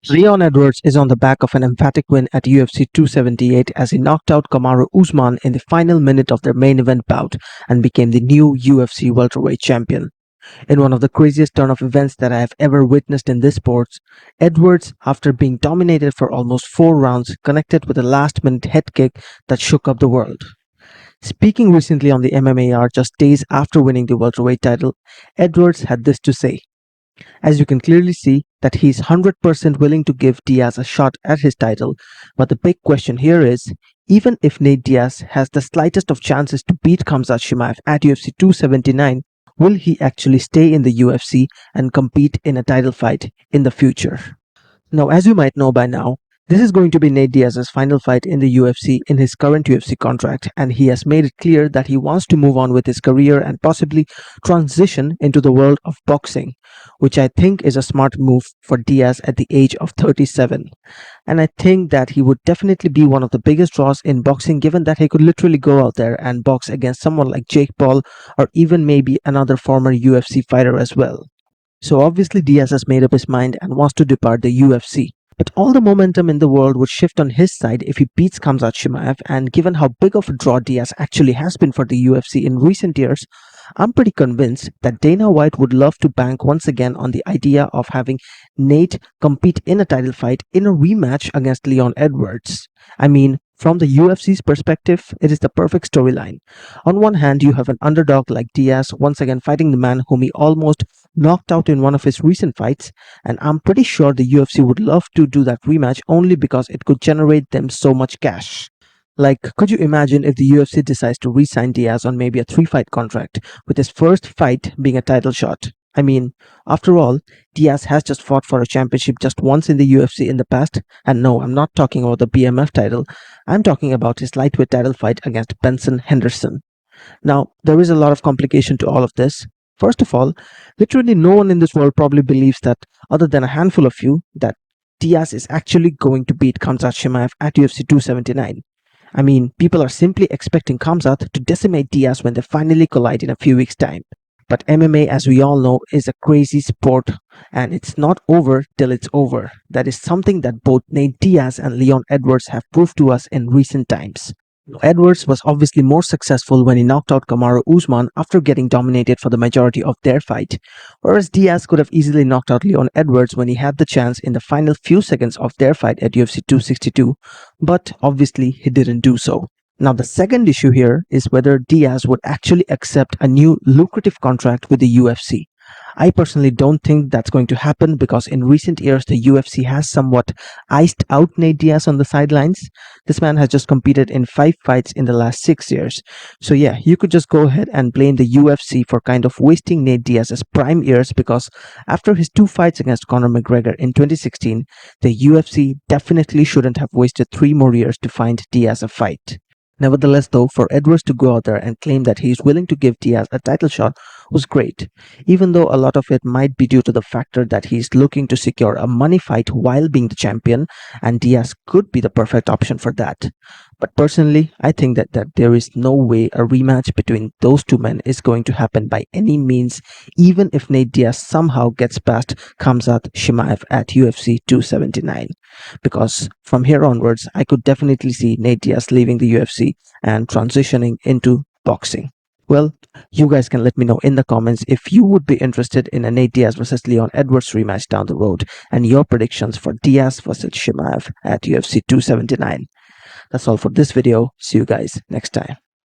Leon Edwards is on the back of an emphatic win at UFC 278 as he knocked out Kamaru Usman in the final minute of their main event bout and became the new UFC welterweight champion. In one of the craziest turn of events that I have ever witnessed in this sport, Edwards, after being dominated for almost 4 rounds, connected with a last-minute head kick that shook up the world. Speaking recently on the MMAR just days after winning the welterweight title, Edwards had this to say. As you can clearly see that he's 100% willing to give Diaz a shot at his title, but the big question here is, even if Nate Diaz has the slightest of chances to beat Khamzat Chimaev at UFC 279, will he actually stay in the UFC and compete in a title fight in the future? Now, as you might know by now, this is going to be Nate Diaz's final fight in the UFC in his current UFC contract, and he has made it clear that he wants to move on with his career and possibly transition into the world of boxing, which I think is a smart move for Diaz at the age of 37. And I think that he would definitely be one of the biggest draws in boxing, given that he could literally go out there and box against someone like Jake Paul or even maybe another former UFC fighter as well. So obviously Diaz has made up his mind and wants to depart the UFC. But all the momentum in the world would shift on his side if he beats Khamzat Chimaev, and given how big of a draw Diaz actually has been for the UFC in recent years, I'm pretty convinced that Dana White would love to bank once again on the idea of having Nate compete in a title fight in a rematch against Leon Edwards. I mean, from the UFC's perspective, it is the perfect storyline. On one hand, you have an underdog like Diaz once again fighting the man whom he almost knocked out in one of his recent fights, and I'm pretty sure the UFC would love to do that rematch only because it could generate them so much cash. Like, could you imagine if the UFC decides to re-sign Diaz on maybe a 3-fight contract, with his first fight being a title shot? I mean, after all, Diaz has just fought for a championship just once in the UFC in the past, and no, I'm not talking about the BMF title, I'm talking about his lightweight title fight against Benson Henderson. Now, there is a lot of complication to all of this. First of all, literally no one in this world probably believes that, other than a handful of you, that Diaz is actually going to beat Khamzat Chimaev at UFC 279. I mean, people are simply expecting Khamzat to decimate Diaz when they finally collide in a few weeks' time. But MMA, as we all know, is a crazy sport, and it's not over till it's over. That is something that both Nate Diaz and Leon Edwards have proved to us in recent times. Edwards was obviously more successful when he knocked out Kamaru Usman after getting dominated for the majority of their fight, whereas Diaz could have easily knocked out Leon Edwards when he had the chance in the final few seconds of their fight at UFC 262, but obviously he didn't do so. Now, the second issue here is whether Diaz would actually accept a new lucrative contract with the UFC. I personally don't think that's going to happen because in recent years the UFC has somewhat iced out Nate Diaz on the sidelines. This man has just competed in 5 fights in the last 6 years. So yeah, you could just go ahead and blame the UFC for kind of wasting Nate Diaz's prime years, because after his 2 fights against Conor McGregor in 2016, the UFC definitely shouldn't have wasted 3 more years to find Diaz a fight. Nevertheless, though, for Edwards to go out there and claim that he is willing to give Diaz a title shot was great, even though a lot of it might be due to the factor that he is looking to secure a money fight while being the champion, and Diaz could be the perfect option for that. But personally, I think that there is no way a rematch between those two men is going to happen by any means, even if Nate Diaz somehow gets past Khamzat Chimaev at UFC 279. Because from here onwards, I could definitely see Nate Diaz leaving the UFC and transitioning into boxing. Well, you guys can let me know in the comments if you would be interested in a Nate Diaz versus Leon Edwards rematch down the road, and your predictions for Diaz versus Chimaev at UFC 279. That's all for this video. See you guys next time.